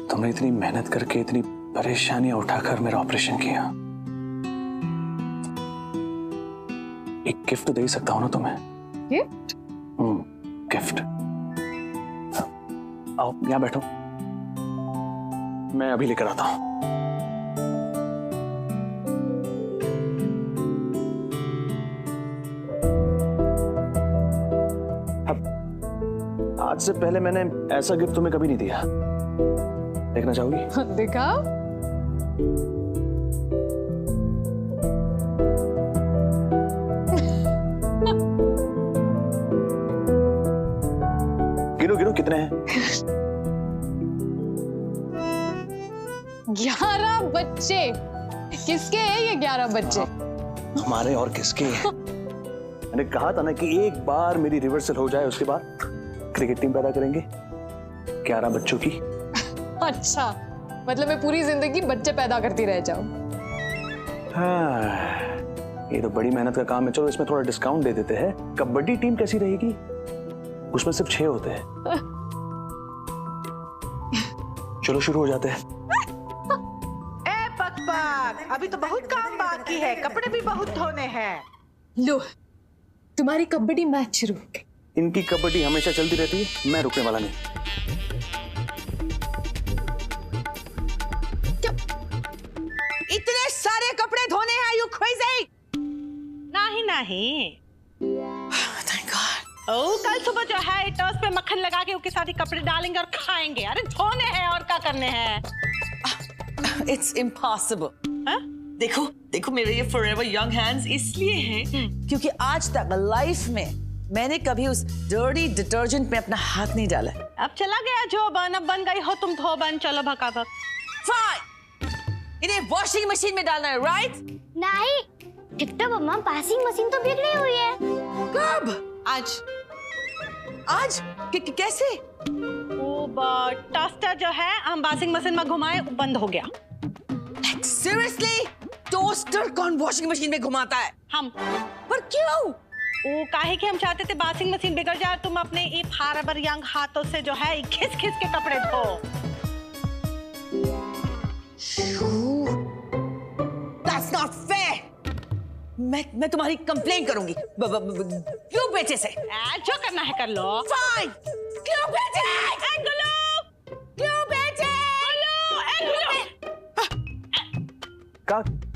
तुमने इतनी मेहनत करके इतनी परेशानियां उठाकर मेरा ऑपरेशन किया। एक गिफ्ट दे सकता हूं ना तुम्हें? गिफ्ट? गिफ्ट। आओ यहां बैठो, मैं अभी लेकर आता हूं। आज से पहले मैंने ऐसा गिफ्ट तुम्हें कभी नहीं दिया। देखना चाहोगी? दिखाओ। गिनो गिनो कितने हैं? 11 बच्चे। किसके हैं ये 11 बच्चे? हमारे और किसके? मैंने कहा था ना कि एक बार मेरी रिवर्सल हो जाए उसके बाद क्रिकेट टीम पैदा करेंगे 11 बच्चों की। अच्छा, मतलब मैं पूरी जिंदगी बच्चे पैदा करती रह जाऊं। हाँ, ये तो बड़ी मेहनत का काम है। चलो इसमें थोड़ा डिस्काउंट दे देते हैं। कबड्डी टीम कैसी रहेगी? उसमें सिर्फ 6 होते हैं। चलो शुरू हो जाते हैं। ए पक, अभी तो बहुत काम बाकी है, कपड़े भी बहुत धोने हैं। लो, तुम्हारी कबड्डी मैच शुरू। इनकी कबड्डी हमेशा चलती रहती है, मैं रुकने वाला नहीं। इतने सारे कपड़े धोने हैं, यू क्रेजी? नहीं नहीं। Thank God. ओ, कल सुबह जो है टोस्ट पे मक्खन लगा के उसके साथ ही कपड़े डालेंगे और खाएंगे। अरे धोने हैं और क्या करने हैं? It's impossible. हाँ? देखो देखो, मेरे ये forever young hands इसलिए हैं क्योंकि आज तक लाइफ में मैंने कभी उस डर्टी डिटर्जेंट में अपना हाथ नहीं डाला। अब चला गया जो बन, अब बन गई हो तुम धोबन। चलो भगावत। फाइन, इन्हें वॉशिंग मशीन में डालना है, राइट? नहीं, टिकटॉक मम्मा, वॉशिंग मशीन तो बिगड़ी हुई है। कब? आज आज कैसे? वो टोस्टर जो है हम वॉशिंग मशीन में घुमाए, बंद हो गया। सीरियसली? टोस्टर कौन वॉशिंग मशीन में घुमाता है? हम। पर क्यों? वो काहे कि हम चाहते थे वॉशिंग मशीन बिगड़ जाए, तुम अपने ये फारबर यंग हाथों से जो है खिस खिस के कपड़े धो। That's not fair. मैं तुम्हारी कंप्लेन करूंगी क्यों बेटे से। जो करना है कर लो। फाइन, क्यों बेटे? क्यों बेटे?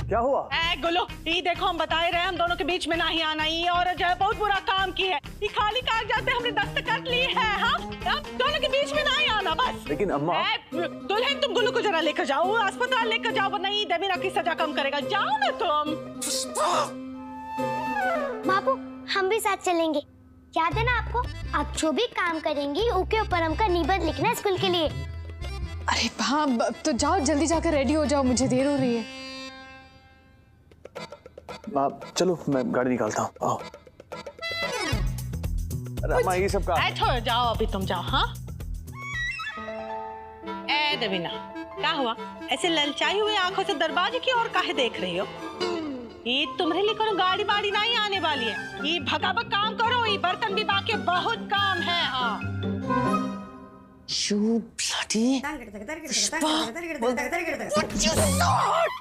क्या हुआ? गुल्लू, ये देखो हम बता रहे हैं, हम दोनों के बीच में नहीं आना। ये और जो है बहुत बुरा काम की है। ये खाली कागजात पे हमने दस्तखत लिए हैं। हम दोनों के बीच में नहीं आना बस। लेकिन अम्मा। दुल्हन, तुम गुल्लू को जरा लेकर जाओ, अस्पताल लेकर जाओ, नहीं देवीना की सजा कम करेगा। जाओ ना तुम। बाबू, हम भी साथ चलेंगे। याद है ना आपको? आप जो भी काम करेंगी उसके ऊपर हमका निबंध लिखना है स्कूल के लिए। अरे हाँ, तो जाओ जल्दी जाकर रेडी हो जाओ, मुझे देर हो रही है। आप चलो, मैं गाड़ी निकालता हूँ। आओ। अरे अम्मा, ये सब का छोड़ जाओ, अभी तुम जाओ। हाँ ए देवीना, क्या हुआ? ऐसे ललचाई हुई आंखों से दरवाजे की ओर काहे देख रही हो? ये तुम्हारे लिए कोनो गाड़ी बाड़ी नहीं आने वाली है। ये भगाभग काम करो, ये बर्तन भी बाकी बहुत काम है। हाँ, You bloody Pushpa, what you thought?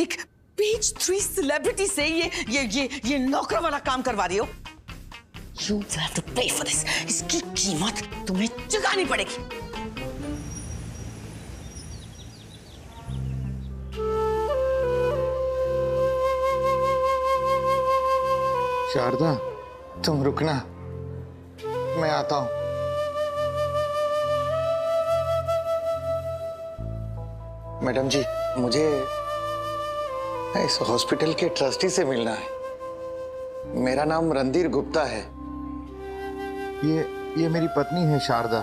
एक पेज 3 सेलिब्रिटी से ये नौकर वाला काम करवा रही हो। You will have to pay for this. इसकी कीमत तुम्हें चुकानी पड़ेगी। शारदा, तुम रुकना, मैं आता हूं। मैडम जी, मुझे इस हॉस्पिटल के ट्रस्टी से मिलना है। मेरा नाम रणधीर गुप्ता है। ये मेरी पत्नी है शारदा।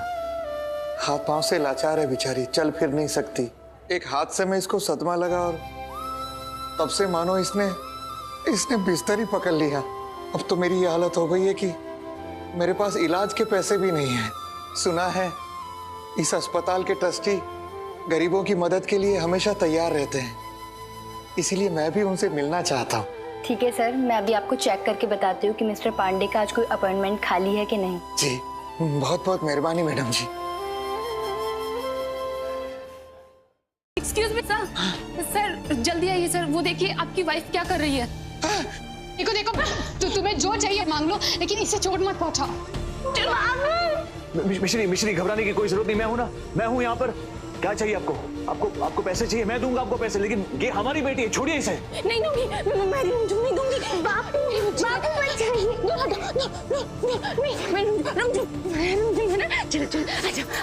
हाथ पांव से लाचार है बेचारी, चल फिर नहीं सकती। एक हादसे में इसको सदमा लगा और तब से मानो इसने बिस्तर ही पकड़ लिया। अब तो मेरी ये हालत हो गई है कि मेरे पास इलाज के पैसे भी नहीं हैं। सुना है इस अस्पताल के ट्रस्टी गरीबों की मदद के लिए हमेशा तैयार रहते हैं, इसीलिए मैं भी उनसे मिलना चाहता हूँ। ठीक है सर, मैं अभी आपको चेक करके बताती हूँ कि मिस्टर पांडे का आज कोई अपॉइंटमेंट खाली है कि नहीं। जी, बहुत बहुत मेहरबानी मैडम जी। एक्सक्यूज मी सर जल्दी आइए सर, वो देखिए आपकी वाइफ क्या कर रही है। देखो देखो, तो तुम्हें जो चाहिए मांग लो, लेकिन इसे चोट मत पहुंचाओ। मिश्री घबराने की कोई जरूरत नहीं, मैं हूं ना, मैं हूं यहाँ पर। क्या चाहिए आपको? आपको पैसे चाहिए? मैं दूंगा आपको पैसे, लेकिन ये हमारी बेटी है, छोड़िए इसे। नहीं दूंगी, मैं रुमझुम नहीं दूंगी। बापू मत चाहिए। चलो चलो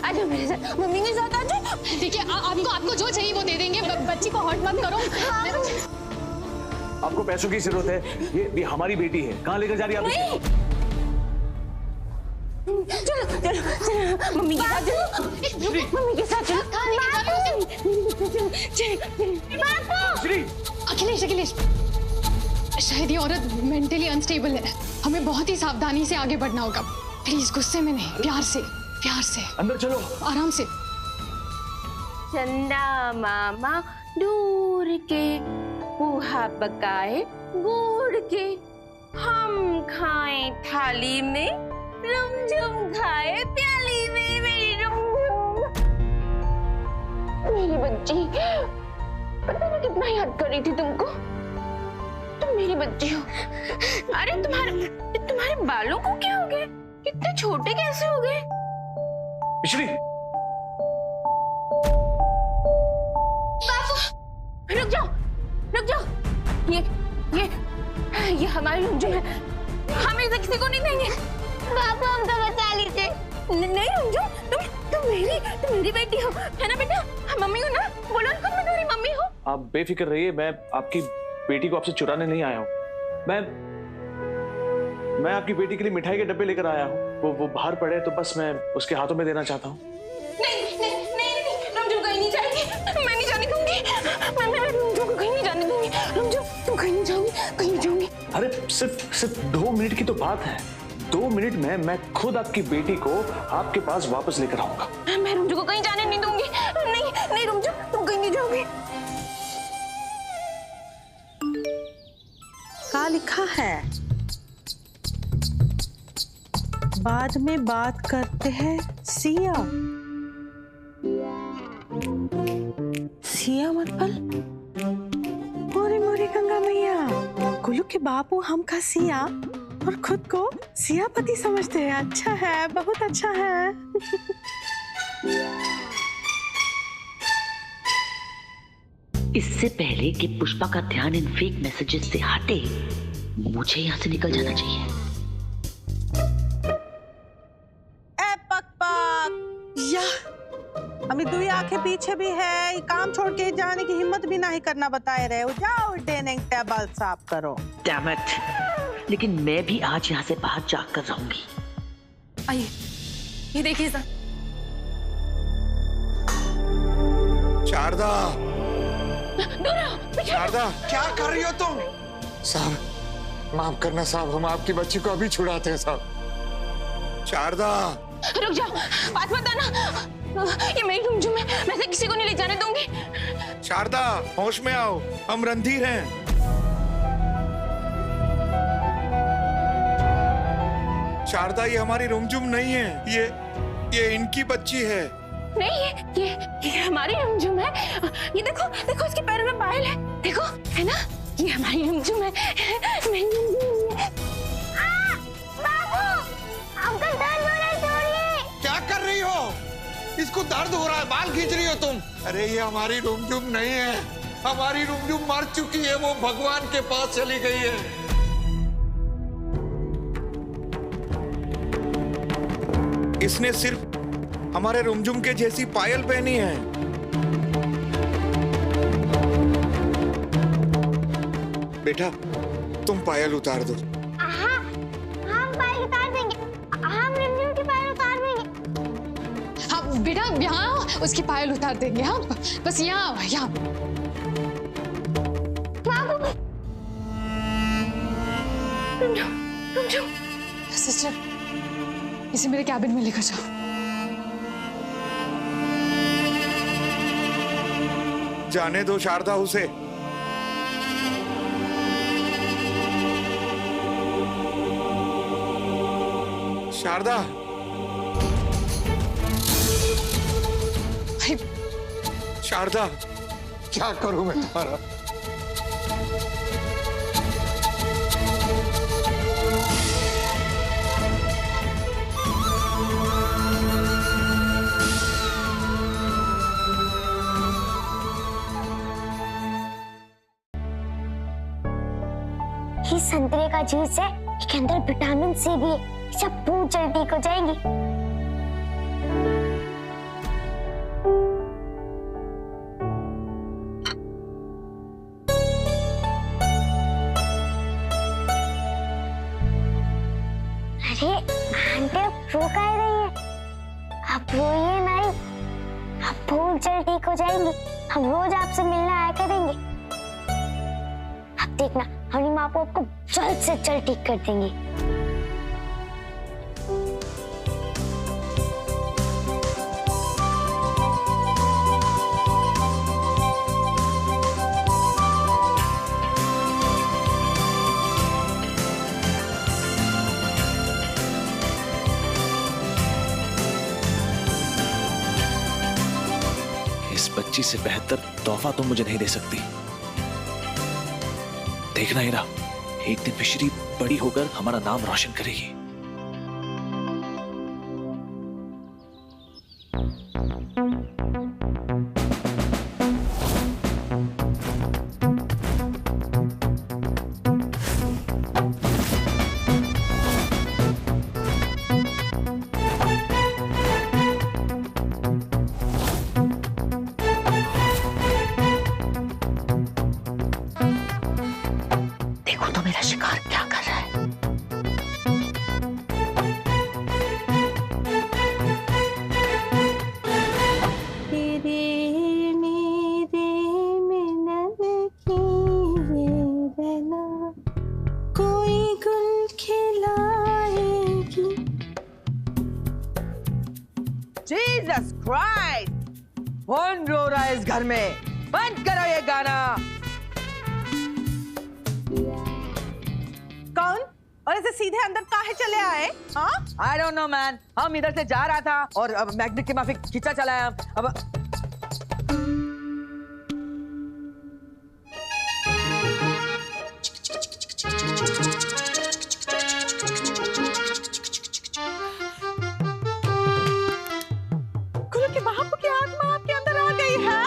आजा मेरे साथ, मम्मी के साथ आजा। देखिए आपको जो चाहिए वो दे देंगे, बच्ची को हर्ट मत करो। आपको पैसों की जरूरत है, ये हमारी बेटी है, कहाँ लेकर जा रही है आप इसे? चलो चलो चलो मम्मी के साथ चलो, मम्मी के साथ चलो। अखिलेश अखिलेश, शायद ये औरत मेंटली अनस्टेबल है, हमें बहुत ही सावधानी से आगे बढ़ना होगा। प्लीज गुस्से में नहीं, प्यार से अंदर चलो, आराम से। चंदा मामा दूर के पोहा पकाए गुड़ के, हम खाए थाली में, रुमझुम खाए प्याली में। मेरी रुमझुम, मेरी बच्ची, पता नहीं कितना याद कर रही थी तुमको। तुम मेरी बच्ची हो। अरे तुम्हारे बालों को क्या हो गया? कितने छोटे कैसे हो गए? मिश्री, रुक जाओ। ये हमारी रुमझुम है, हम इसे किसी को नहीं देंगे। बाबू हम तो बचा लीजिए। नहीं रुमझुम, तुम मेरी बेटी हो, है ना बेटा? मम्मी हो ना, बोलो उनको मैं तुम्हारी मम्मी हूँ। आप बेफिक्र रहिए, मैं आपकी बेटी को आपसे चुराने नहीं आया हूँ। मैं आपकी बेटी के लिए मिठाई के डब्बे लेकर आया हूँ, वो बाहर पड़े तो बस मैं उसके हाथों में देना चाहता हूँ। नहीं रुमझुम कहीं नहीं जाएगी, मैं नहीं जाने दूंगी। मैं रुमझुम को कहीं नहीं जाने दूंगी। रुमझुम तुम कहीं नहीं जाओगी, कहीं नहीं जाओगी। अरे सिर्फ 2 मिनट की तो बात है, 2 मिनट में मैं खुद आपकी बेटी को आपके पास वापस लेकर आऊंगा। मैं रुमझुम को कहीं जाने नहीं दूंगी। नहीं रुमझुम तुम कहीं नहीं जाओगी। क्या लिखा है? बाद में बात करते हैं सिया मतपल। मोरी गंगा मैया, गुल्लू के बापू हमका सिया और खुद को सियापति समझते हैं। अच्छा है, बहुत अच्छा है। इससे पहले कि पुष्पा का ध्यान इन फेक मैसेजेस से हटे, मुझे यहाँ से निकल जाना चाहिए। हमें दुई आंखें पीछे भी है, काम छोड़ के जाने की हिम्मत भी नहीं करना बताए रहे हो। जाओ डाइनिंग टेबल साफ करो। डैम इट, लेकिन मैं भी आज यहाँ से बाहर जाकर रहूंगी। आइए, ये देखिए सर। शारदा, क्या कर रही हो तुम? साहब माफ करना साहब, हम आपकी बच्ची को अभी छुड़ाते हैं साहब। शारदा रुक जाओ, बात मत आना। ये मेरी रुमझुम है, मैं इसे किसी को नहीं ले जाने दूंगी। शारदा होश में आओ, हम रणधीर हैं। शारदा ये हमारी रुमझुम नहीं है, ये इनकी बच्ची है। नहीं ये हमारी रुमझुम है। ये देखो इसके पैरों में पायल है, देखो है ना, ये हमारी रुमझुम है। मेरी रुमझुम है। बाबू अंकल दर्द हो रहा है, छोड़िए। क्या कर रही हो? इसको दर्द हो रहा है, बाल खींच रही हो तुम। अरे ये हमारी रुमझुम नहीं है, हमारी रुमझुम मर चुकी है, वो भगवान के पास चली गई है। इसने सिर्फ हमारे रुमझुम के जैसी पायल पहनी है। बेटा तुम पायल उतार दो। हम पायल उतार देंगे, हम रुमझुम की पायल उतार देंगे। हाँ बेटा, यहाँ उसकी पायल उतार देंगे। हाँ बस यहाँ। सिस्टर, इसे मेरे कैबिन में लेकर जाओ। जाने दो शारदा उसे। शारदा, शारदा क्या करूं मैं तुम्हारा? ये संतरे का जूस है, इसके अंदर विटामिन सी भी है, सब बहुत जल्दी ठीक हो जाएंगी। अरे आंटी अब रो कह रही है, आप रोइए नहीं, आप बहुत जल्द ठीक हो जाएंगी। हम रोज आपसे मिलने आया करेंगे। अब देखना हमारी माँ को आपको जल्द से जल्द ठीक कर देंगी। इस बच्ची से बेहतर तोहफा तुम मुझे नहीं दे सकती। देखना हीरा, एक दिन मिश्री बड़ी होकर हमारा नाम रोशन करेगी। देखो तो मेरा शिकार क्या कर रहा है। कोई गुल खिलाएगी। Jesus Christ! कौन रो रहा है इस घर में? बंद करो ये गाना। कौन? और ऐसे सीधे अंदर काहे चले आए? हाँ? I don't know man. हम इधर से जा रहा था और अब मैग्नेट के माफिक खींचा चलाया। अब गुरु के बाप की आत्मा आपके अंदर आ गई है।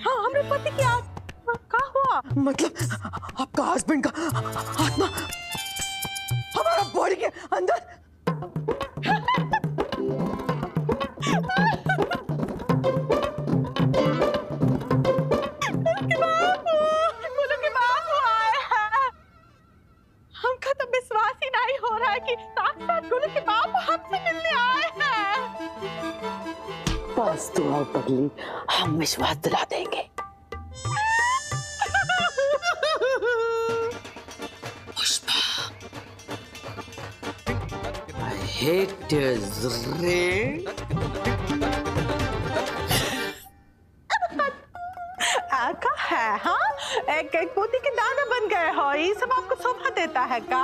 हाँ, हमारे पति की आत्मा क्या हुआ? मतलब आपका हस्बैंड का आत्मा हमारा बॉडी के अंदर। गुरु के बाप आए हैं। हमका तो विश्वास ही नहीं हो रहा है कि साक्षात गुरु के बाप हमसे मिलने आए हैं। बस तू आओ पगली, हम विश्वास दिला देंगे। hate रे। का है हाँ? एक मोती के दाना बन गए हो, ये सब आपको शोभा देता है का?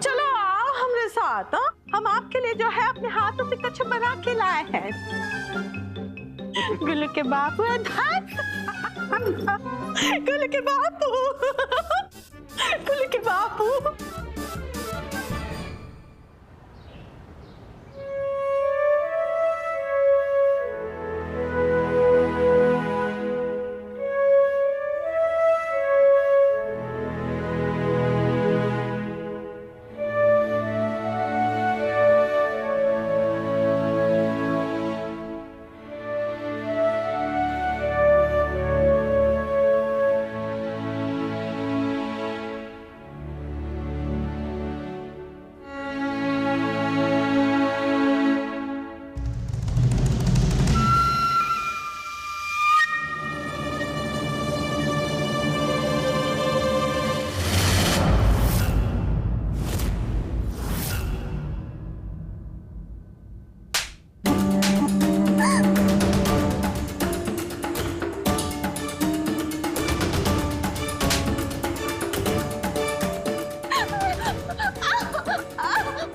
चलो आओ हमारे साथ। हाँ? हम आपके लिए जो है अपने हाथों से कुछ बना के लाए हैं। गुल्लू के बापू, गुल्लू के बापू, गुल्लू के बापू।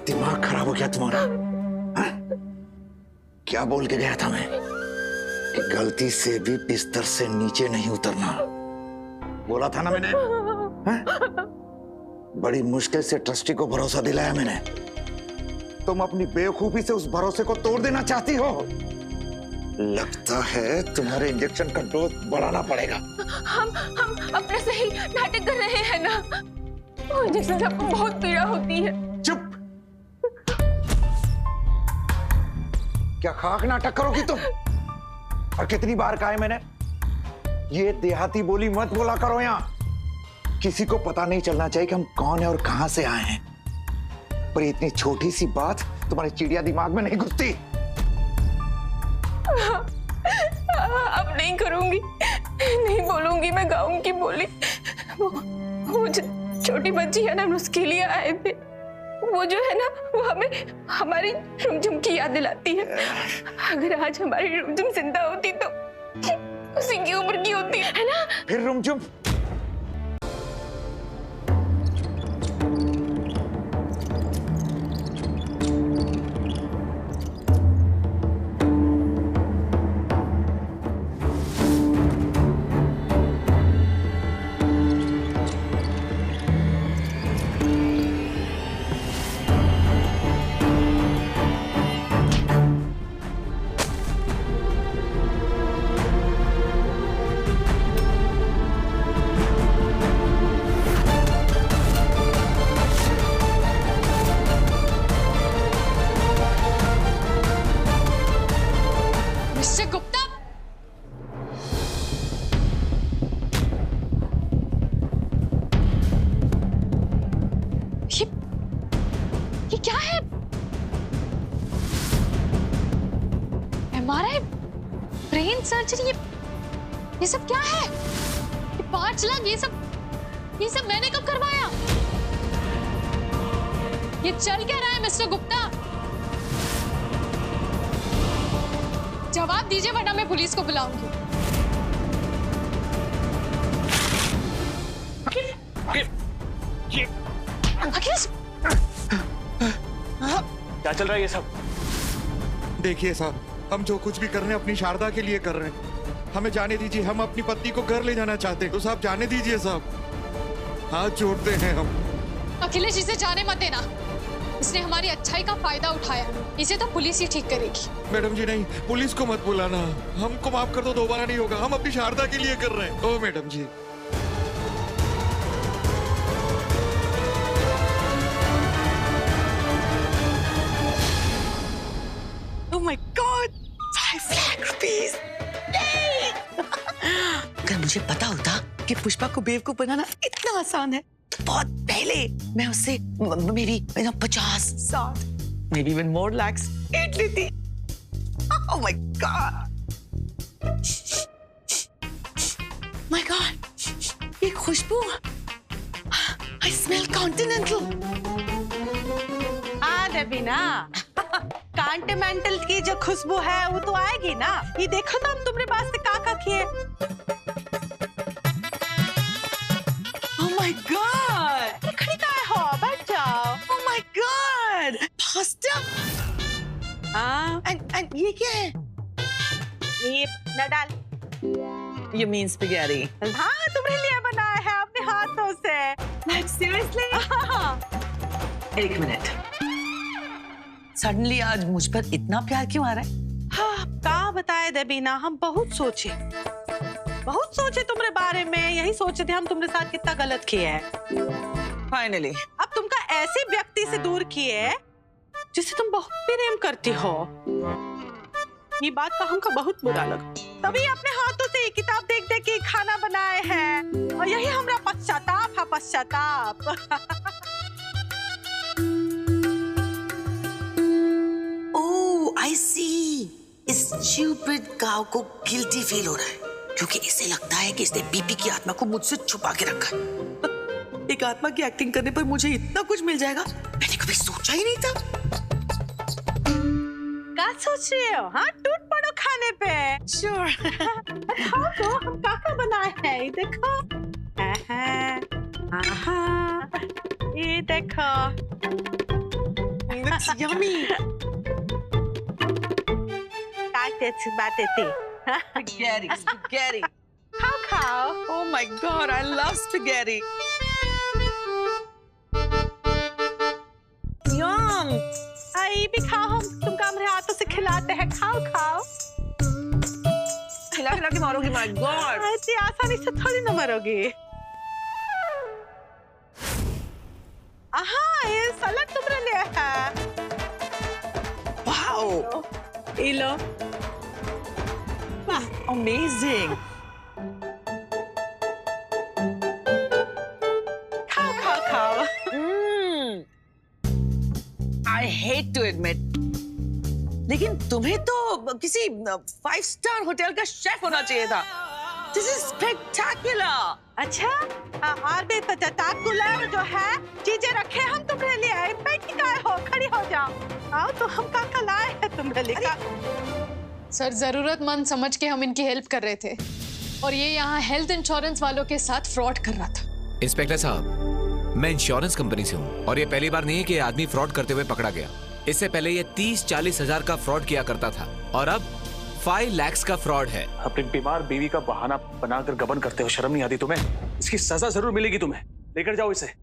दिमाग खराब हो गया तुम्हारा? हाँ? क्या बोल के गया था मैं? गलती से भी बिस्तर से नीचे नहीं उतरना, बोला था ना मैंने। बड़ी मुश्किल से ट्रस्टी को भरोसा दिलाया मैंने। तुम अपनी बेवकूफी से उस भरोसे को तोड़ देना चाहती हो। लगता है तुम्हारे इंजेक्शन का डोज बढ़ाना पड़ेगा। हम अपने से ही नाटक कर रहे हैं ना। वो इंजेक्शन से आपको बहुत पीड़ा होती है। चुप। क्या खाक नाटक करोगी तुम? और कितनी बार कहा है मैंने, ये देहाती बोली मत बोला करो। यहाँ किसी को पता नहीं चलना चाहिए कि हम कौन है और कहां से आए हैं। पर इतनी छोटी सी बात तुम्हारे चिड़िया दिमाग में नहीं घुसती। अब नहीं करूंगी, नहीं बोलूंगी, मैं गाऊंगी बोली। वो जो छोटी बच्ची है ना, हम उसके लिए आए थे। वो जो है ना, वो हमें हमारी रुमझुम की याद दिलाती है। अगर आज हमारी रुमझुम जिंदा होती तो उसी की उम्र की होती है ना। फिर रुमझुम ब्रेन सर्जरी, ये सब क्या है? 5 लाख, ये सब मैंने कब करवाया? ये चल क्या रहा है मिस्टर गुप्ता? जवाब दीजिए वरना मैं पुलिस को बुलाऊंगी। क्या चल रहा है ये सब? देखिए साहब, हम जो कुछ भी कर रहे हैं अपनी शारदा के लिए कर रहे हैं। हमें जाने दीजिए, हम अपनी पत्नी को घर ले जाना चाहते हैं। तो साहब जाने दीजिए साहब, हाथ जोड़ते हैं हम। अखिलेश, इसे जाने मत देना। इसने हमारी अच्छाई का फायदा उठाया। इसे तो पुलिस ही ठीक करेगी। मैडम जी नहीं, पुलिस को मत बुलाना। हमको माफ कर दो, दोबारा नहीं होगा। हम अपनी शारदा के लिए कर रहे हैं। Oh madam ji. Oh my God! 5 lakh rupees! अगर मुझे पता होता कि पुष्पा को बेवकूफ बनाना इतना आसान है, तो बहुत पहले मैं उससे मेरी 50, 60, maybe even more lakhs ऐट लेती। Oh my God! My God! ये खुशबू! I smell continental! Raveena, continental की जो खुशबू है वो तो आएगी ना। ये देखो ना, तुम्हारे पास से काका किए। Oh my God! खड़ी काय हो? बैठ जाओ। Oh my God! Pasta! हाँ, And ये क्या है? ये न डाल। You mean spaghetti? हाँ, तुम्हारे लिए बनाया है अपने हाथों से। Like seriously? हाँ। एक मिनट। सडनली आज मुझ पर इतना प्यार क्यों आ रहा है? हाँ, क्या बताए देबीना, हम बहुत सोचे तुम्हारे बारे में। यही सोचे थे हम तुम्हारे साथ कितना गलत किए हैं। फाइनली अब तुमका ऐसे व्यक्ति से दूर किए जिसे तुम बहुत प्रेम करती हो। ये बात का हमको बहुत बुरा लगा। तभी अपने हाथों से ये किताब देख देख के खाना बनाए हैं। और यही हमारा पश्चाताप है, पश्चाताप। I see. इस स्टूपिड काऊ को गिल्टी फील हो रहा है क्योंकि इसे लगता है कि इसने बीपी की आत्मा को मुझसे छुपा के रखा है। एक आत्मा की एक्टिंग करने पर मुझे इतना कुछ मिल जाएगा, मैंने कभी सोचा ही नहीं था। क्या सोच रहे हो? हाँ, टूट पड़ो खाने पे। Sure. हाँ, तो हम काका बनाए हैं, ये देखो। ये देखो। It's yummy. बातें Spaghetti, spaghetti. खाओ खाओ। Oh my God, I love spaghetti. Yum. आई भी खाओ, हम तुमको हमारे हाथों से खिलाते हैं। खाओ खाओ। खिला खिला के मारोगी, my God. इतनी आसानी से थोड़ी ना मरोगी। ये सलाद तुमने लिया है। Wow. ये लो। Amazing. खाओ खाओ खाओ। I hate to admit, लेकिन तुम्हें तो किसी 5-star होटल का शेफ होना चाहिए था। This is spectacular. अच्छा, और भी स्पेक्टाकुलर जो है चीजें रखे हम तुम्हारे लिए। बैठी काय हो, खड़ी हो जाओ। आओ तो हम का लाए हैं तुम्हारे लिए। सर, जरूरतमंद समझ के हम इनकी हेल्प कर रहे थे और ये यहाँ हेल्थ इंश्योरेंस वालों के साथ फ्रॉड कर रहा था। इंस्पेक्टर साहब, मैं इंश्योरेंस कंपनी से हूँ और ये पहली बार नहीं है कि आदमी फ्रॉड करते हुए पकड़ा गया। इससे पहले ये 30-40 हजार का फ्रॉड किया करता था और अब 5 लाख का फ्रॉड है। अपनी बीमार बीवी का बहाना बनाकर गबन करते हो, शर्म नहीं आती तुम्हें? इसकी सजा जरूर मिलेगी तुम्हें। लेकर जाओ इसे।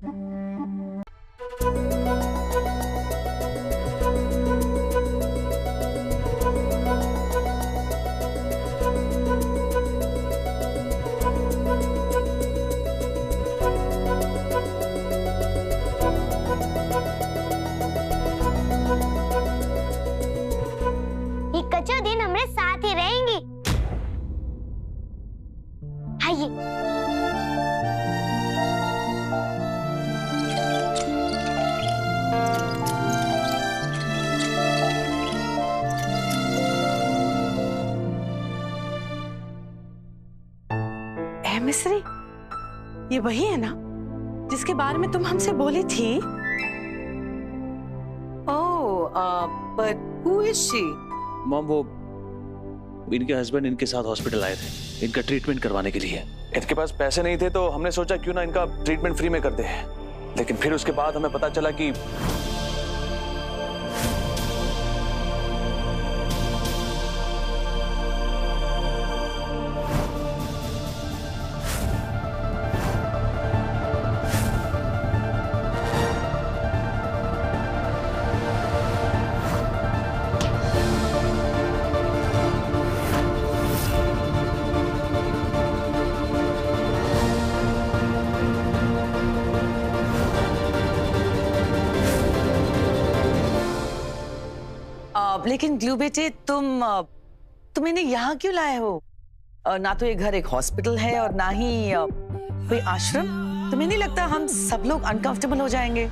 कच्चा दिन हमारे साथ ही रहेंगी। आइए। मिस्री, ये वही है ना जिसके बारे में तुम हमसे बोली थी? But who is she? Mom, वो इनके हस्बैंड इनके साथ हॉस्पिटल आए थे इनका ट्रीटमेंट करवाने के लिए। इनके पास पैसे नहीं थे तो हमने सोचा क्यों ना इनका ट्रीटमेंट फ्री में कर दे। लेकिन फिर उसके बाद हमें पता चला कि लेकिन ग्लू बेटे, तुम इन्हें यहाँ क्यों लाए हो? ना तो ये घर एक हॉस्पिटल है और ना ही कोई आश्रम। तुम्हें नहीं लगता हम सब लोग अनकंफर्टेबल हो जाएंगे?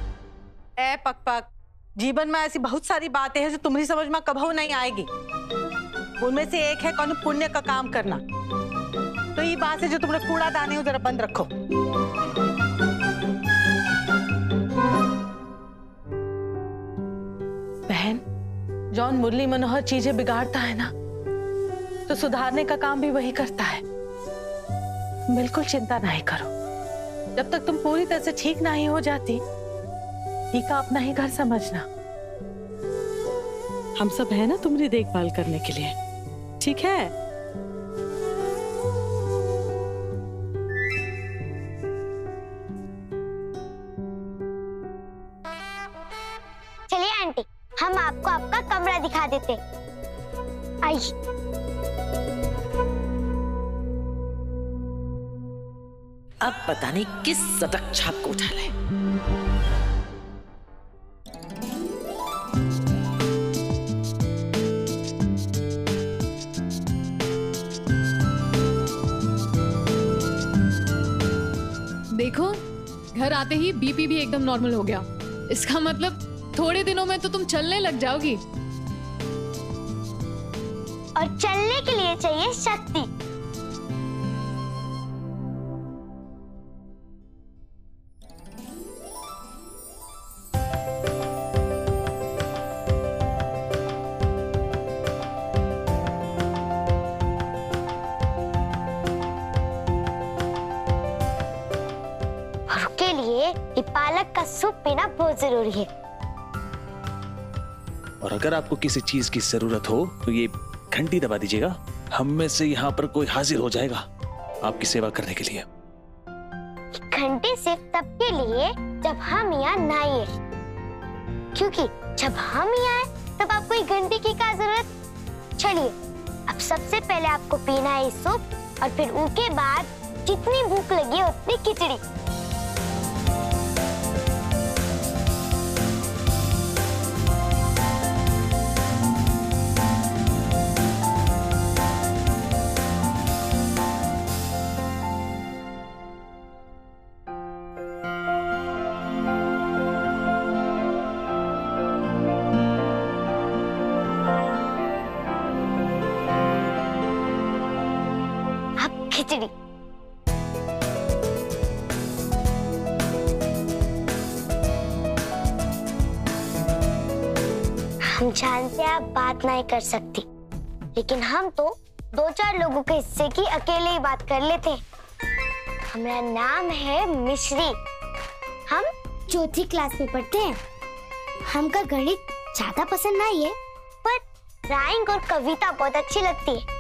ए पक, जीवन में ऐसी बहुत सारी बातें हैं जो तुम्हारी समझ में कभी नहीं आएगी। उनमें से एक है कौन पुण्य का काम करना। तो ये बात है जो तुमने कूड़ादानी हो, जरा बंद रखो। बहन, जॉन मुरली मनोहर चीजें बिगाड़ता है ना, तो सुधारने का काम भी वही करता है। बिल्कुल चिंता नहीं करो, जब तक तुम पूरी तरह से ठीक नहीं हो जाती, ही का अपना ही घर समझना। हम सब है ना तुम्हारी देखभाल करने के लिए, ठीक है? चलिए आंटी, हम आपको आपका कमरा दिखा देते। आइए। अब पता नहीं किस सटक छाप को उठा ले। देखो, घर आते ही बीपी भी एकदम नॉर्मल हो गया। इसका मतलब थोड़े दिनों में तो तुम चलने लग जाओगी। और चलने के लिए चाहिए शक्ति। और उसके लिए ये पालक का सूप पीना बहुत जरूरी है। और अगर आपको किसी चीज की जरूरत हो तो ये घंटी दबा दीजिएगा, हम में से यहाँ पर कोई हाजिर हो जाएगा आपकी सेवा करने के लिए। घंटे सिर्फ तब के लिए जब हम यहाँ ना आए, क्योंकि जब हम यहाँ आए तब आपको एक घंटे की क्या जरूरत। चलिए अब सबसे पहले आपको पीना है सूप और फिर उसके बाद जितनी भूख लगी है उतनी खिचड़ी। खिचड़ी हम जानते हैं आप बात नहीं कर सकती, लेकिन हम तो 2-4 लोगों के हिस्से की अकेले ही बात कर लेते हैं। हमारा नाम है मिश्री, हम चौथी क्लास में पढ़ते हैं। हमका गणित ज्यादा पसंद नहीं है, पर ड्राइंग और कविता बहुत अच्छी लगती है।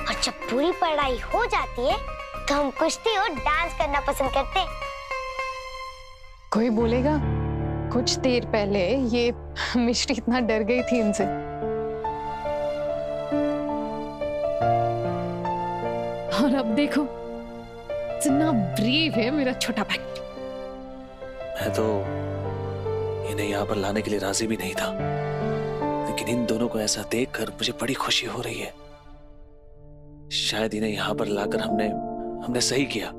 और जब पूरी पढ़ाई हो जाती है तो हम कुश्ती और डांस करना पसंद करते हैं। कोई बोलेगा कुछ देर पहले ये मिश्री इतना डर गई थी इनसे। और अब देखो इतना ब्रेव है मेरा छोटा भाई। मैं तो इन्हें यहाँ पर लाने के लिए राजी भी नहीं था, लेकिन इन दोनों को ऐसा देखकर मुझे बड़ी खुशी हो रही है। शायद इन्हें यहाँ पर लाकर हमने सही किया।